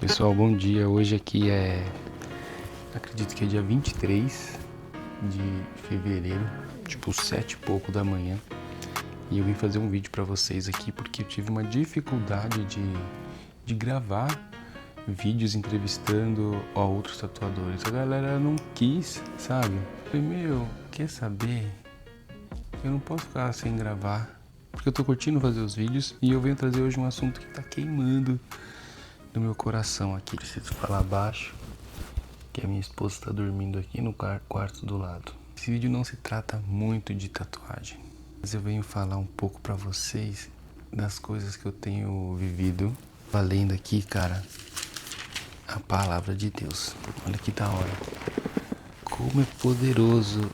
Pessoal, bom dia. Hoje aqui acredito que é dia 23 de fevereiro, tipo 7 e pouco da manhã. E eu vim fazer um vídeo pra vocês aqui porque eu tive uma dificuldade de gravar vídeos entrevistando outros tatuadores. A galera não quis, sabe? Eu falei, quer saber? Eu não posso ficar sem gravar, porque eu tô curtindo fazer os vídeos e eu venho trazer hoje um assunto que tá queimando no meu coração aqui. Preciso falar baixo, que a minha esposa está dormindo aqui no quarto do lado. Esse vídeo não se trata muito de tatuagem, mas eu venho falar um pouco pra vocês das coisas que eu tenho vivido. Valendo aqui, cara, a palavra de Deus. Olha que da hora. Como é poderoso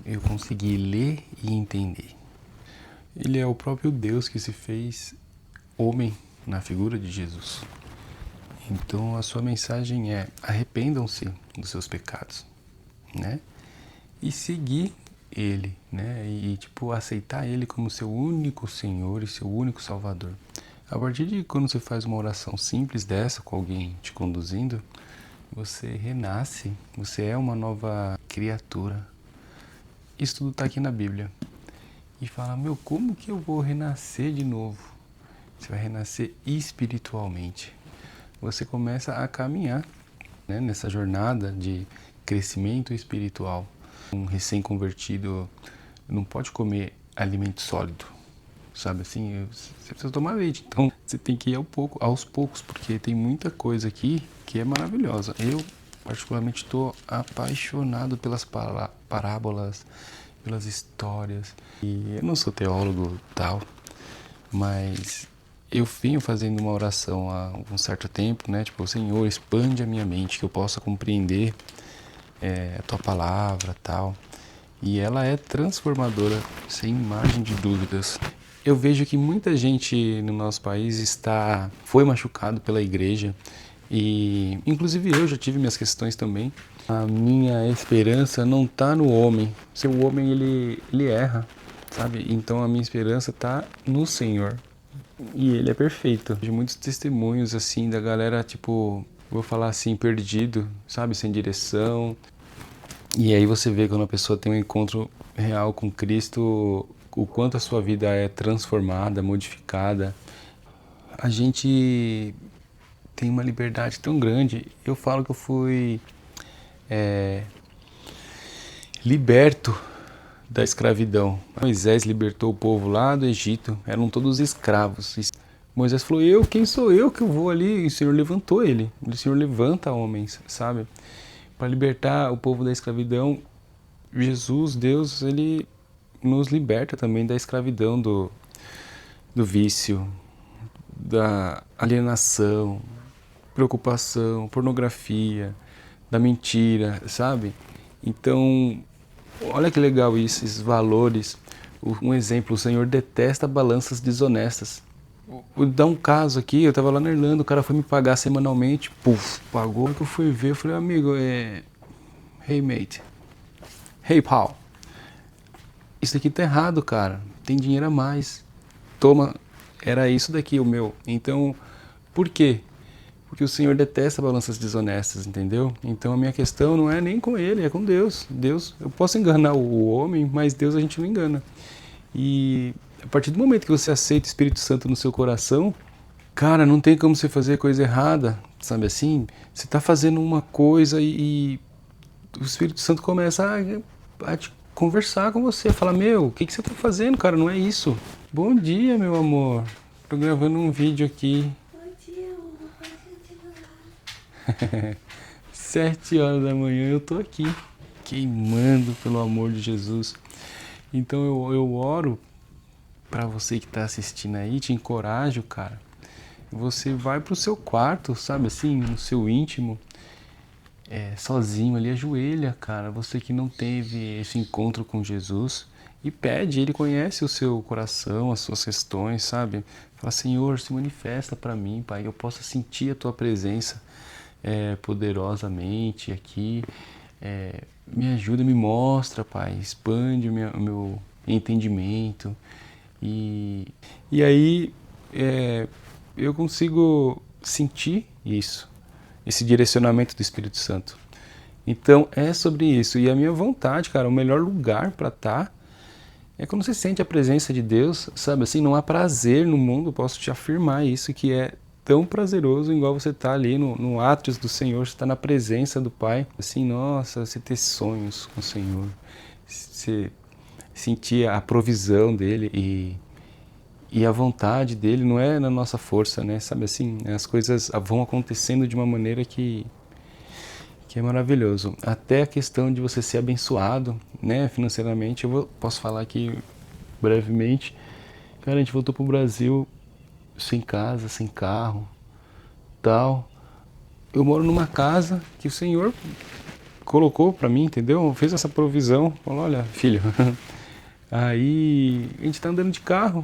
eu conseguir ler e entender. Ele é o próprio Deus que se fez homem na figura de Jesus. Então a sua mensagem é: arrependam-se dos seus pecados, né? E seguir ele, né? E aceitar ele como seu único Senhor e seu único Salvador. A partir de quando você faz uma oração simples dessa, com alguém te conduzindo, você renasce, você é uma nova criatura. Isso tudo está aqui na Bíblia. E fala, como que eu vou renascer de novo? Você vai renascer espiritualmente. Você começa a caminhar, né, nessa jornada de crescimento espiritual. Um recém-convertido não pode comer alimento sólido, sabe assim? Você precisa tomar leite, então você tem que ir aos poucos, porque tem muita coisa aqui que é maravilhosa. Eu, particularmente, estou apaixonado pelas parábolas, pelas histórias. E eu não sou teólogo tal, mas eu venho fazendo uma oração há um certo tempo, né? Tipo, Senhor, expande a minha mente, que eu possa compreender a Tua palavra tal. E ela é transformadora, sem margem de dúvidas. Eu vejo que muita gente no nosso país foi machucado pela igreja. E inclusive eu já tive minhas questões também. A minha esperança não está no homem. O homem ele erra, sabe? Então a minha esperança está no Senhor. E ele é perfeito. De muitos testemunhos assim da galera, vou falar assim, perdido, sabe, sem direção. E aí você vê quando a pessoa tem um encontro real com Cristo, o quanto a sua vida é transformada, modificada. A gente tem uma liberdade tão grande. Eu falo que eu fui liberto da escravidão. Moisés libertou o povo lá do Egito, eram todos escravos. Moisés falou, quem sou eu que eu vou ali? E o Senhor levantou ele. O Senhor levanta homens, sabe? Para libertar o povo da escravidão. Jesus, Deus, ele nos liberta também da escravidão do vício, da alienação, preocupação, pornografia, da mentira, sabe? Então, olha que legal isso, esses valores. Um exemplo, o Senhor detesta balanças desonestas. Vou dar um caso aqui, eu tava lá na Irlanda, o cara foi me pagar semanalmente, pagou. Quando eu fui ver, eu falei, amigo, hey mate, hey pal, isso aqui tá errado, cara, tem dinheiro a mais, toma, era isso daqui o meu. Então, por quê? Porque o Senhor detesta balanças desonestas, entendeu? Então a minha questão não é nem com ele, é com Deus. Deus, eu posso enganar o homem, mas Deus a gente não engana. E a partir do momento que você aceita o Espírito Santo no seu coração, cara, não tem como você fazer coisa errada, sabe assim? Você tá fazendo uma coisa e o Espírito Santo começa a te conversar com você, falar, o que você tá fazendo, cara? Não é isso. Bom dia, meu amor. Tô gravando um vídeo aqui. 7 horas da manhã eu tô aqui, queimando pelo amor de Jesus. Então eu oro pra você que tá assistindo aí, te encorajo, cara. Você vai pro seu quarto, sabe assim, no seu íntimo, sozinho ali, ajoelha, cara. Você que não teve esse encontro com Jesus, e pede, ele conhece o seu coração, as suas questões, sabe? Fala, Senhor, se manifesta pra mim, Pai, eu possa sentir a Tua presença poderosamente aqui, me ajuda, me mostra, Pai, expande o meu entendimento e aí eu consigo sentir isso, esse direcionamento do Espírito Santo. Então é sobre isso. E a minha vontade, cara, o melhor lugar para estar é quando você sente a presença de Deus, sabe? Assim, não há prazer no mundo, posso te afirmar isso, que é tão prazeroso igual você tá ali no átrios do Senhor, você está na presença do Pai. Assim, nossa, você ter sonhos com o Senhor, você sentir a provisão dele e a vontade dele não é na nossa força, né? Sabe assim, as coisas vão acontecendo de uma maneira que é maravilhoso. Até a questão de você ser abençoado, né, financeiramente. Posso falar aqui brevemente. Cara, a gente voltou pro Brasil sem casa, sem carro, tal. Eu moro numa casa que o Senhor colocou para mim, entendeu? Fez essa provisão. Falou, olha, filho. Aí a gente tá andando de carro,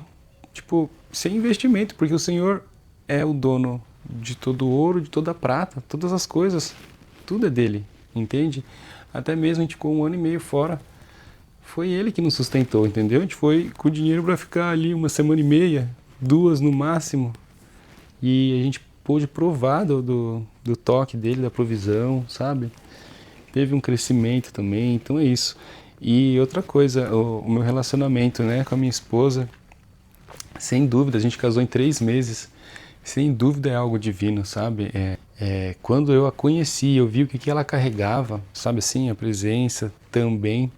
tipo, sem investimento, porque o Senhor é o dono de todo o ouro, de toda a prata, todas as coisas. Tudo é dele, entende? Até mesmo a gente ficou 1 ano e meio fora. Foi ele que nos sustentou, entendeu? A gente foi com dinheiro para ficar ali 1 semana e meia, 2 no máximo. E a gente pôde provar do toque dele, da provisão, sabe? Teve um crescimento também, então é isso. E outra coisa, o meu relacionamento, né, com a minha esposa, sem dúvida, a gente casou em 3 meses. Sem dúvida é algo divino, sabe? Quando eu a conheci, eu vi o que ela carregava, sabe assim, a presença também.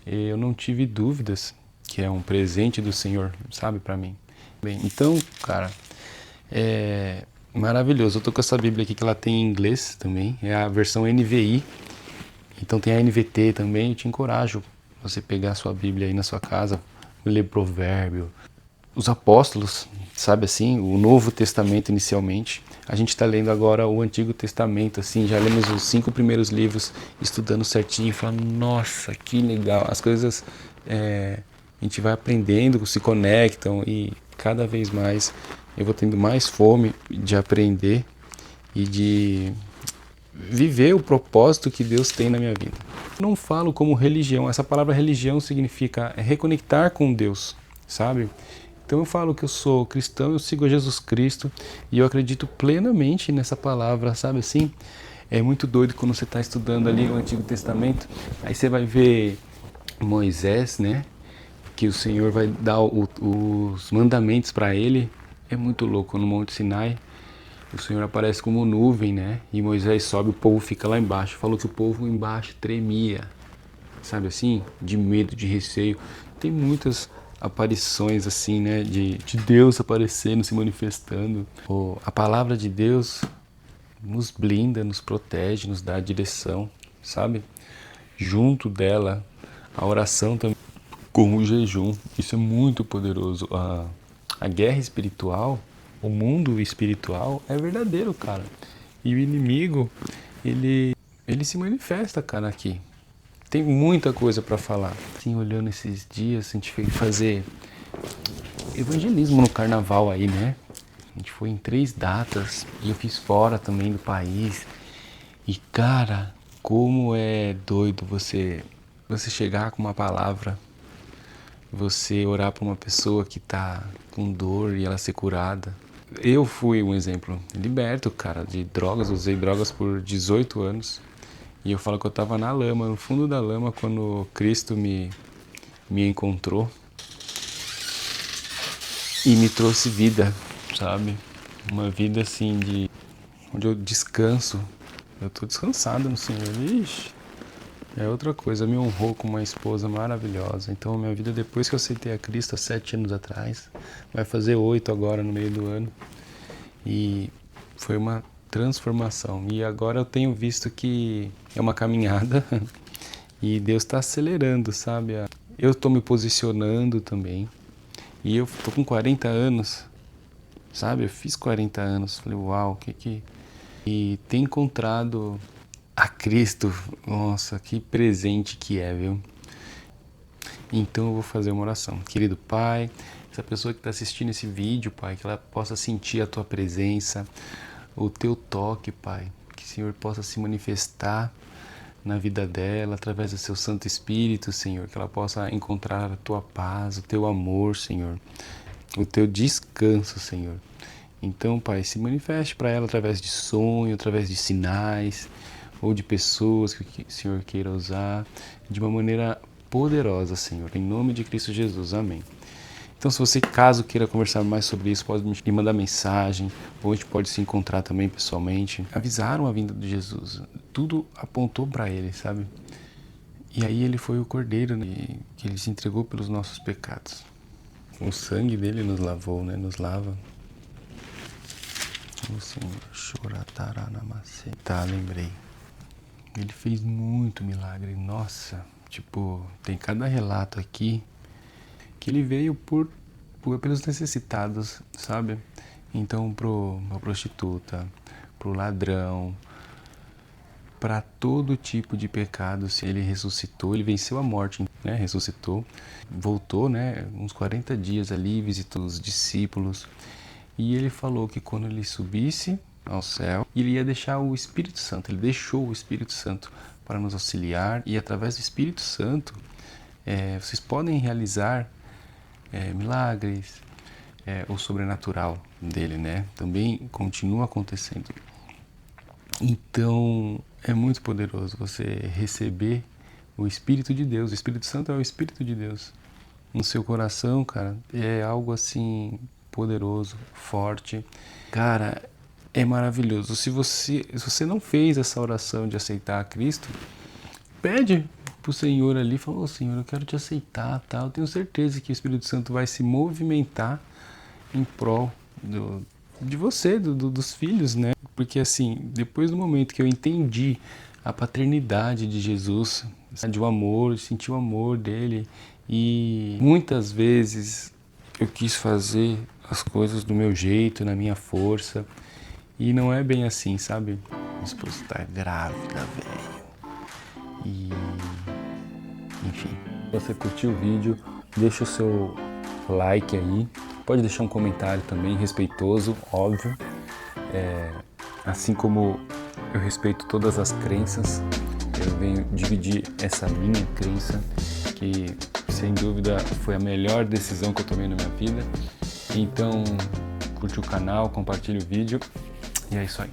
Eu não tive dúvidas que é um presente do Senhor, sabe, para mim. Bem, então, cara, é maravilhoso. Eu tô com essa Bíblia aqui que ela tem em inglês também, é a versão NVI. Então tem a NVT também. Eu te encorajo você pegar a sua Bíblia aí na sua casa, ler Provérbio, os apóstolos, sabe assim, o Novo Testamento inicialmente. A gente está lendo agora o Antigo Testamento, assim, já lemos os 5 primeiros livros, estudando certinho, falando, nossa, que legal. As coisas, a gente vai aprendendo, se conectam e cada vez mais eu vou tendo mais fome de aprender e de viver o propósito que Deus tem na minha vida. Eu não falo como religião, essa palavra religião significa reconectar com Deus, sabe? Então eu falo que eu sou cristão, eu sigo a Jesus Cristo e eu acredito plenamente nessa palavra, sabe assim? É muito doido quando você está estudando ali o Antigo Testamento, aí você vai ver Moisés, né? Que o Senhor vai dar os mandamentos para ele. É muito louco, no Monte Sinai. O Senhor aparece como nuvem, né? E Moisés sobe, o povo fica lá embaixo. Falou que o povo embaixo tremia, sabe assim? De medo, de receio. Tem muitas aparições assim, né, de Deus aparecendo, se manifestando. A palavra de Deus nos blinda, nos protege, nos dá a direção, sabe? Junto dela, a oração também, com o jejum, isso é muito poderoso. A guerra espiritual, o mundo espiritual é verdadeiro, cara. E o inimigo, ele se manifesta, cara, aqui. Tem muita coisa para falar. Assim, olhando esses dias, a gente fez fazer evangelismo no carnaval aí, né? A gente foi em 3 datas e eu fiz fora também do país. E cara, como é doido você chegar com uma palavra, você orar para uma pessoa que tá com dor e ela ser curada. Eu fui um exemplo liberto, cara, de drogas, usei drogas por 18 anos. E eu falo que eu estava na lama, no fundo da lama, quando Cristo me encontrou e me trouxe vida, sabe? Uma vida assim onde eu descanso. Eu tô descansado no Senhor. Ixi, é outra coisa. Me honrou com uma esposa maravilhosa. Então minha vida, depois que eu aceitei a Cristo há 7 anos atrás, vai fazer 8 agora no meio do ano. E foi uma transformação. E agora eu tenho visto que é uma caminhada e Deus está acelerando, sabe? Eu estou me posicionando também. E eu tô com 40 anos, sabe? Eu fiz 40 anos. Falei, uau, que... E ter encontrado a Cristo, nossa, que presente que é, viu? Então eu vou fazer uma oração. Querido Pai, essa pessoa que está assistindo esse vídeo, Pai, que ela possa sentir a Tua presença, o Teu toque, Pai. Que o Senhor possa se manifestar na vida dela, através do Seu Santo Espírito, Senhor. Que ela possa encontrar a Tua paz, o Teu amor, Senhor. O Teu descanso, Senhor. Então, Pai, se manifeste para ela através de sonho, através de sinais, ou de pessoas que o Senhor queira usar, de uma maneira poderosa, Senhor. Em nome de Cristo Jesus. Amém. Então, se você, caso queira conversar mais sobre isso, pode me mandar mensagem, ou a gente pode se encontrar também pessoalmente. Avisaram a vinda de Jesus. Tudo apontou para ele, sabe? E aí ele foi o Cordeiro, né, que ele se entregou pelos nossos pecados. O sangue dele nos lavou, né? Nos lava. O Senhor, chorataranamasê. Tá, lembrei. Ele fez muito milagre. Nossa, tipo, tem cada relato aqui que ele veio pelos necessitados, sabe? Então, pra prostituta, pro ladrão, para todo tipo de pecados, ele ressuscitou, ele venceu a morte, né? Ressuscitou, voltou, né? Uns 40 dias ali, visitou os discípulos, e ele falou que quando ele subisse ao céu, ele ia deixar o Espírito Santo, ele deixou o Espírito Santo para nos auxiliar, e através do Espírito Santo, vocês podem realizar milagres, o sobrenatural dele, né? Também continua acontecendo. Então, é muito poderoso você receber o Espírito de Deus. O Espírito Santo é o Espírito de Deus no seu coração, cara. É algo assim poderoso, forte. Cara, é maravilhoso. Se você não fez essa oração de aceitar a Cristo, pede pro Senhor ali, fala: "Ô Senhor, eu quero te aceitar, tá? Eu tenho certeza que o Espírito Santo vai se movimentar em prol de você, dos filhos, né? Porque assim, depois do momento que eu entendi a paternidade de Jesus, de o amor, senti o amor dele, e muitas vezes eu quis fazer as coisas do meu jeito, na minha força, e não é bem assim, sabe? Minha esposa tá grávida, velho. E enfim, se você curtiu o vídeo, deixa o seu like aí, pode deixar um comentário também, respeitoso, óbvio. Assim como eu respeito todas as crenças, eu venho dividir essa minha crença, que sem dúvida foi a melhor decisão que eu tomei na minha vida. Então, curte o canal, compartilhe o vídeo, e é isso aí.